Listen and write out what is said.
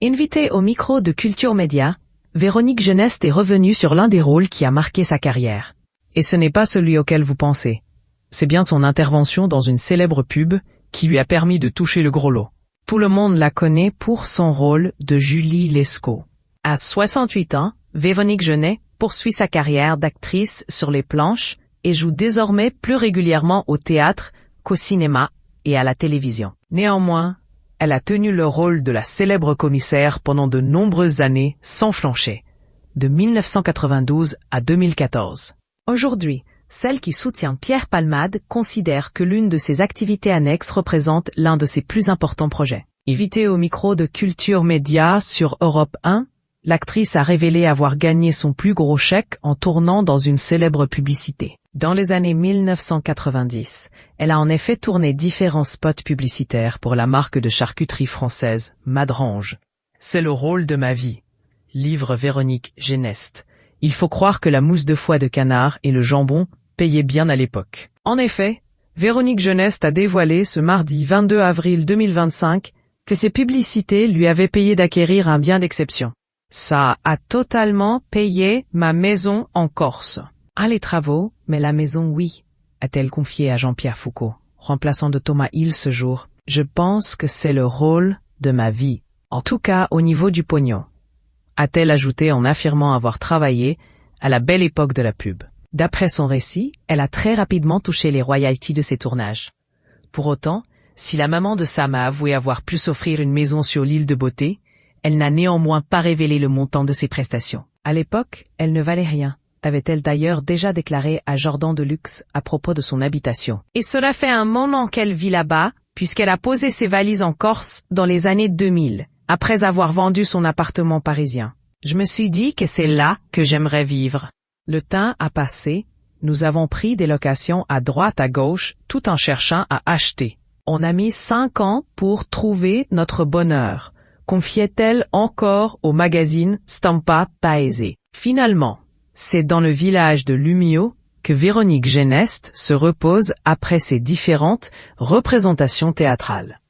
Invitée au micro de Culture Média, Véronique Geneste est revenue sur l'un des rôles qui a marqué sa carrière. Et ce n'est pas celui auquel vous pensez. C'est bien son intervention dans une célèbre pub qui lui a permis de toucher le gros lot. Tout le monde la connaît pour son rôle de Julie Lescaut. À 68 ans, Véronique Geneste poursuit sa carrière d'actrice sur les planches et joue désormais plus régulièrement au théâtre qu'au cinéma et à la télévision. Néanmoins, elle a tenu le rôle de la célèbre commissaire pendant de nombreuses années sans flancher, de 1992 à 2014. Aujourd'hui, celle qui soutient Pierre Palmade considère que l'une de ses activités annexes représente l'un de ses plus importants projets. Invitée au micro de Culture Média sur Europe 1, l'actrice a révélé avoir gagné son plus gros chèque en tournant dans une célèbre publicité. Dans les années 1990, elle a en effet tourné différents spots publicitaires pour la marque de charcuterie française Madrange. C'est le rôle de ma vie, livre Véronique Geneste. Il faut croire que la mousse de foie de canard et le jambon payaient bien à l'époque. En effet, Véronique Geneste a dévoilé ce mardi 22 avril 2025 que ses publicités lui avaient payé d'acquérir un bien d'exception. Ça a totalement payé ma maison en Corse. Ah, les travaux, mais la maison, oui, a-t-elle confié à Jean-Pierre Foucault, remplaçant de Thomas Hill ce jour. Je pense que c'est le rôle de ma vie. En tout cas, au niveau du pognon, a-t-elle ajouté en affirmant avoir travaillé à la belle époque de la pub. D'après son récit, elle a très rapidement touché les royalties de ses tournages. Pour autant, si la maman de Sam a avoué avoir pu s'offrir une maison sur l'île de Beauté, elle n'a néanmoins pas révélé le montant de ses prestations. À l'époque, elle ne valait rien, avait-elle d'ailleurs déjà déclaré à Jordan Deluxe à propos de son habitation. Et cela fait un moment qu'elle vit là-bas, puisqu'elle a posé ses valises en Corse dans les années 2000, après avoir vendu son appartement parisien. Je me suis dit que c'est là que j'aimerais vivre. Le temps a passé, nous avons pris des locations à droite à gauche tout en cherchant à acheter. On a mis 5 ans pour trouver notre bonheur, confiait-elle encore au magazine Stampa Paese. Finalement, c'est dans le village de Lumio que Véronique Geneste se repose après ses différentes représentations théâtrales.